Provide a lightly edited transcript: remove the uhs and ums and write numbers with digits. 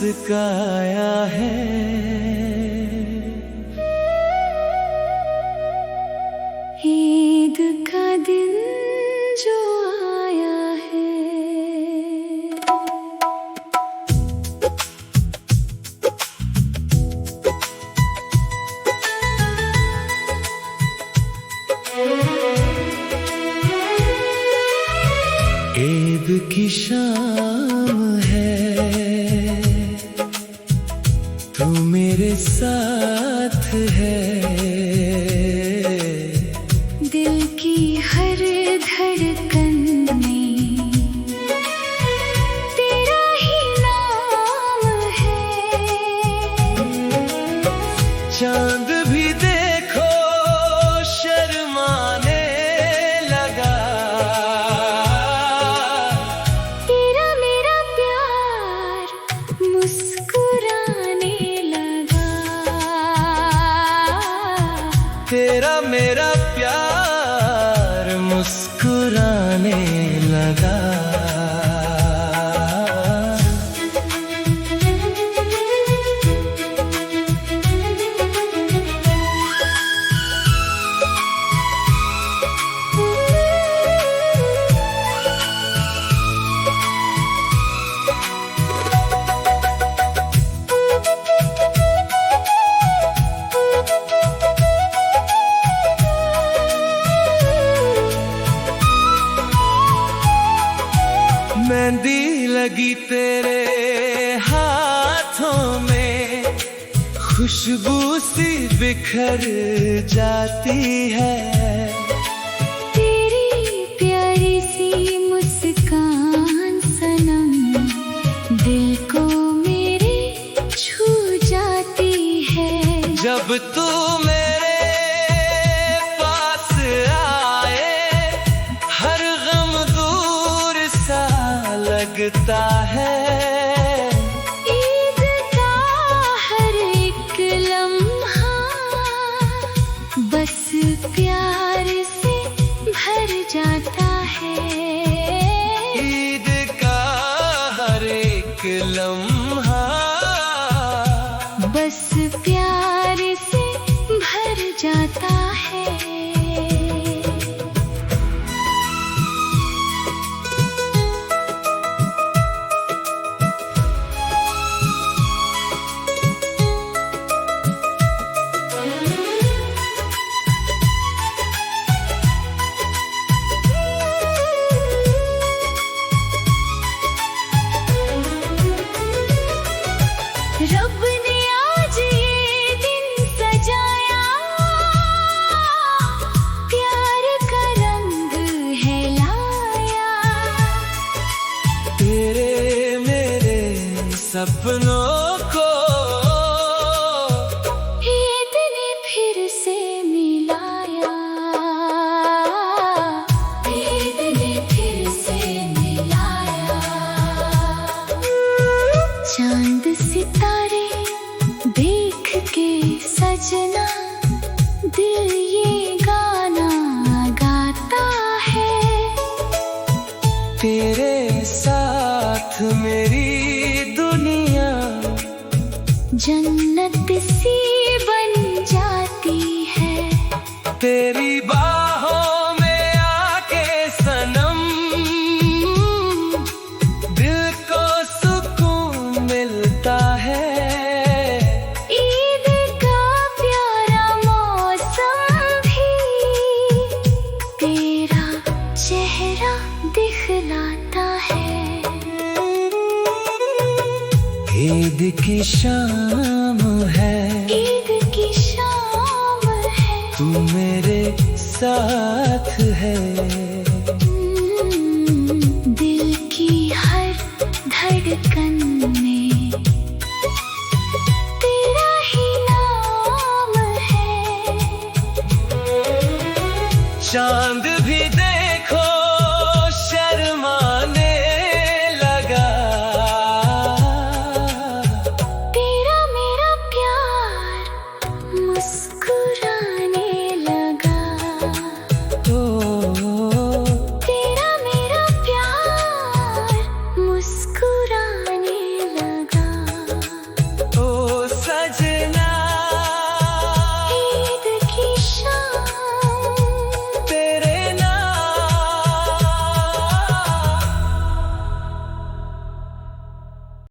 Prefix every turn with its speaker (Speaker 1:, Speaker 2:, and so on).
Speaker 1: मुस्काया है।
Speaker 2: ईद का दिन जो आया है,
Speaker 1: ईद की शाम है, तू मेरे साथ है।
Speaker 2: दिल की हर धड़कन में तेरा ही नाम है।
Speaker 1: चांद भी देखो शर्माने लगा,
Speaker 2: तेरा मेरा प्यार मुस्कुराने लगा।
Speaker 1: तेरा मेरा प्यार मुस्कुराने लगा। मेहंदी लगी तेरे हाथों में, खुशबू सी बिखर जाती है।
Speaker 2: तेरी प्यारी सी मुस्कान सनम दिल को मेरे छू जाती है।
Speaker 1: जब तू मेरे पास आए, हर गम दूर सा लगता है।
Speaker 2: ईद का हर एक लम्हा बस प्यार से भर जाता है।
Speaker 1: ईद का हर एक लम्हा
Speaker 2: बस प्यार से भर जाता है। रब ने आज ये दिन सजाया, प्यार का रंग है लाया।
Speaker 1: तेरे मेरे सपनों को
Speaker 2: ईद ने फिर से मिलाया, ईद ने फिर से मिलाया। चांद सितारे देख के सजना दिल ये गाना गाता है।
Speaker 1: तेरे साथ मेरी दुनिया
Speaker 2: जन्नत सी बन जाती है।
Speaker 1: तेरी बाहों में आके सनम दिल को सुकून मिलता है।
Speaker 2: ईद का प्यारा मौसम भी तेरा चेहरा दिखलाता है।
Speaker 1: ईद की शाम है,
Speaker 2: ईद की शाम है,
Speaker 1: तू मेरे साथ है।
Speaker 2: दिल की हर धड़कन में तेरा ही नाम है।
Speaker 1: चांद